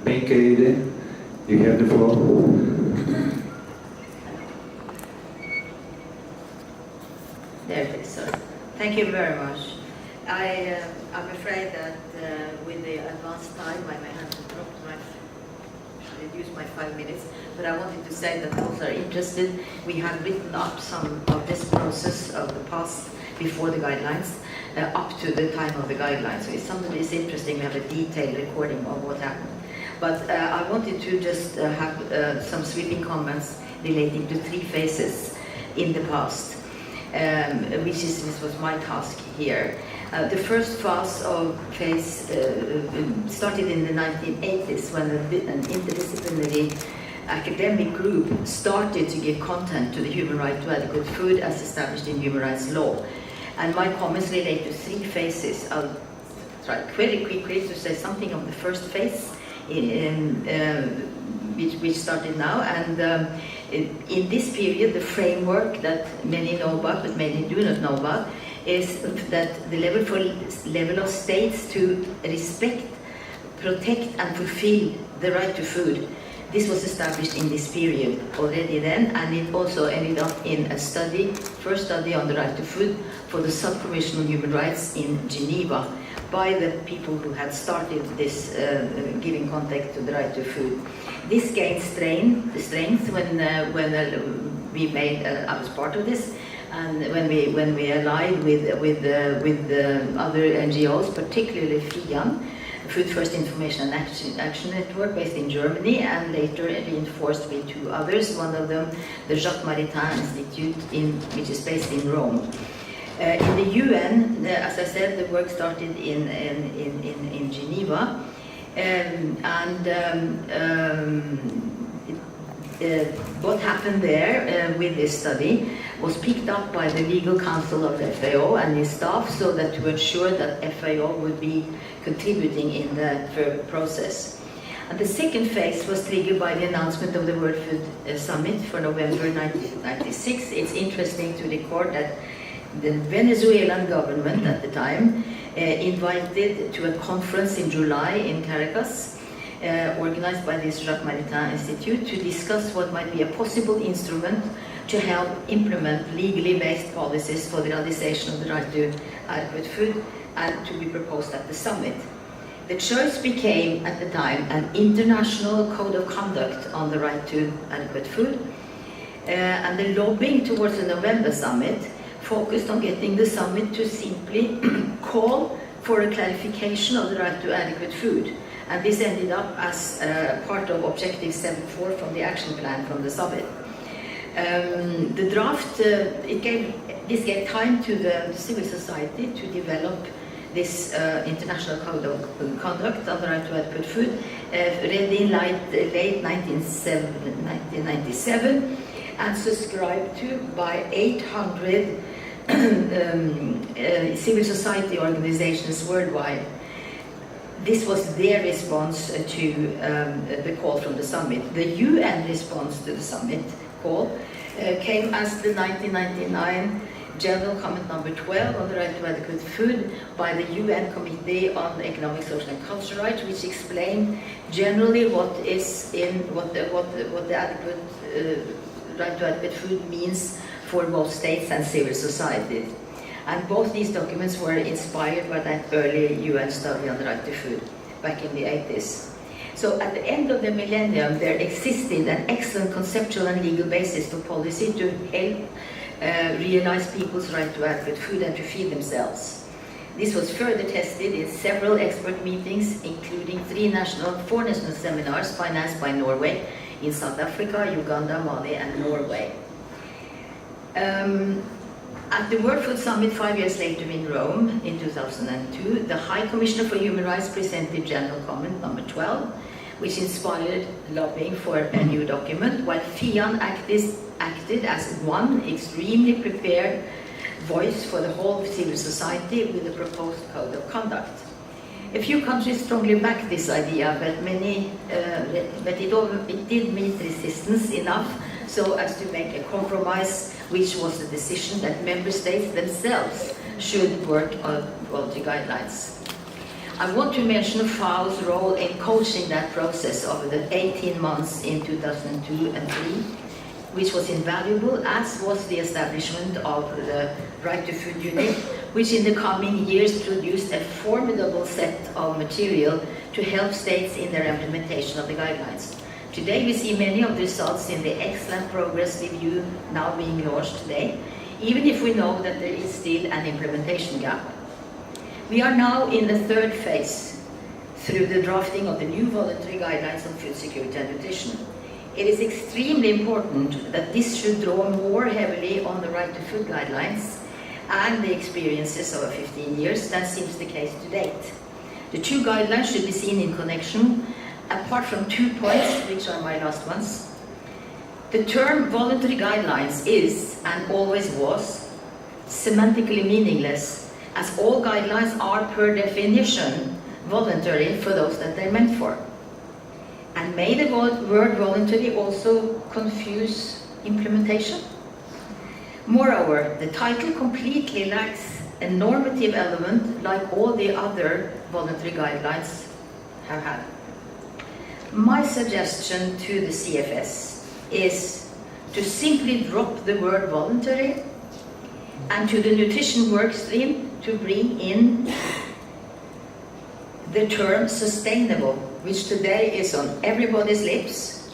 Wenche Eide, you have the floor. There it is, sorry. Thank you very much. I'm afraid that with the advanced time, I may have to reduce my 5 minutes, but I wanted to say that those are interested. We have written up some of this process of the past before the guidelines, up to the time of the guidelines. So if somebody is interested, we have a detailed recording of what happened. But I wanted to just have some sweeping comments relating to 3 phases in the past, which was my task here. The first phase started in the 1980s when an interdisciplinary academic group started to give content to the human right to adequate food as established in human rights law. And my comments relate to 3 phases. I'll try very quickly to say something of the first phase, which started now. And in this period, the framework that many know about, but many do not know about, is that the level of states to respect, protect, and fulfill the right to food. This was established in this period already then, and it also ended up in a study, first study on the right to food for the Subcommission on Human Rights in Geneva by the people who had started this giving context to the right to food. This gained strength when we made, I was part of this, and when we allied with other NGOs, particularly FIAN, Food First Information and Action Network, based in Germany, and later reinforced with 2 others. One of them, the Jacques Maritain Institute, which is based in Rome. In the UN, as I said, the work started in Geneva, what happened there with this study was picked up by the legal counsel of the FAO and his staff, so that to ensure that FAO would be contributing in the process. And the second phase was triggered by the announcement of the World Food Summit for November 1996. It's interesting to record that the Venezuelan government at the time invited to a conference in July in Caracas, organized by this Jacques Maritain Institute, to discuss what might be a possible instrument to help implement legally based policies for the realization of the right to adequate food, and to be proposed at the summit. The choice became, at the time, an international code of conduct on the right to adequate food, and the lobbying towards the November summit focused on getting the summit to simply call for a clarification of the right to adequate food. And this ended up as part of Objective 7.4 from the action plan from the summit. The draft, this gave time to the civil society to develop this international code of conduct on the right to adequate food, ready in late 1997, and subscribed to by 800 civil society organizations worldwide. This was their response to the call from the summit. The UN response to the summit call came as the 1999 General Comment number 12 on the right to adequate food by the UN Committee on Economic, Social and Cultural Rights, which explained generally what the adequate right to adequate food means for both states and civil society. And both these documents were inspired by that early UN study on the right to food back in the 80s. So at the end of the millennium, there existed an excellent conceptual and legal basis for policy to help realize people's right to adequate food and to feed themselves. This was further tested in several expert meetings, including 4 national seminars financed by Norway in South Africa, Uganda, Mali, and Norway. At the World Food Summit 5 years later in Rome in 2002, the High Commissioner for Human Rights presented General Comment number 12, which inspired lobbying for a new document, while FIAN acted as one extremely prepared voice for the whole civil society with a proposed code of conduct. A few countries strongly backed this idea, but it did meet resistance enough so as to make a compromise, which was the decision that member states themselves should work on quality guidelines. I want to mention FAO's role in coaching that process over the 18 months in 2002 and 3, which was invaluable, as was the establishment of the Right to Food Unit, which in the coming years produced a formidable set of material to help states in their implementation of the guidelines. Today we see many of the results in the excellent progress review now being launched today, even if we know that there is still an implementation gap. We are now in the third phase through the drafting of the new voluntary guidelines on food security and nutrition. It is extremely important that this should draw more heavily on the Right to Food guidelines and the experiences over 15 years than seems the case to date. The two guidelines should be seen in connection, apart from 2 points, which are my last ones. The term voluntary guidelines is, and always was, semantically meaningless, as all guidelines are per definition voluntary for those that they're meant for. And may the word voluntary also confuse implementation? Moreover, the title completely lacks a normative element like all the other voluntary guidelines have had. My suggestion to the CFS is to simply drop the word voluntary, and to the nutrition work stream to bring in the term sustainable, which today is on everybody's lips,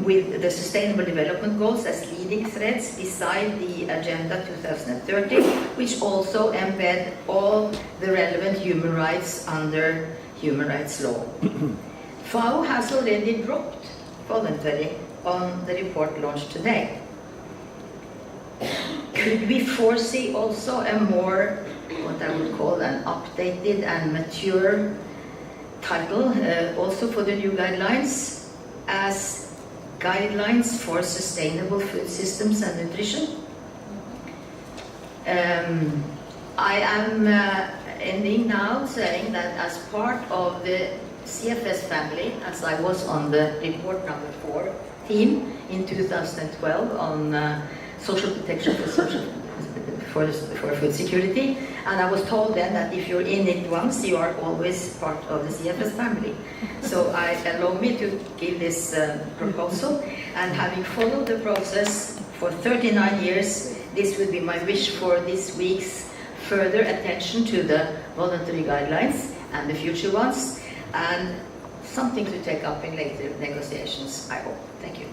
with the Sustainable Development Goals as leading threads beside the Agenda 2030, which also embed all the relevant human rights under human rights law. FAO has already dropped voluntary on the report launched today. Could we foresee also a more, what I would call an updated and mature title also for the new guidelines, as Guidelines for Sustainable Food Systems and Nutrition? I am ending now saying that as part of the CFS family, as I was on the report number 4 team in 2012 on social protection for food security, and I was told then that if you're in it once, you are always part of the CFS family. So allow me to give this proposal, and having followed the process for 39 years, this would be my wish for this week's further attention to the voluntary guidelines and the future ones, and something to take up in later negotiations, I hope. Thank you.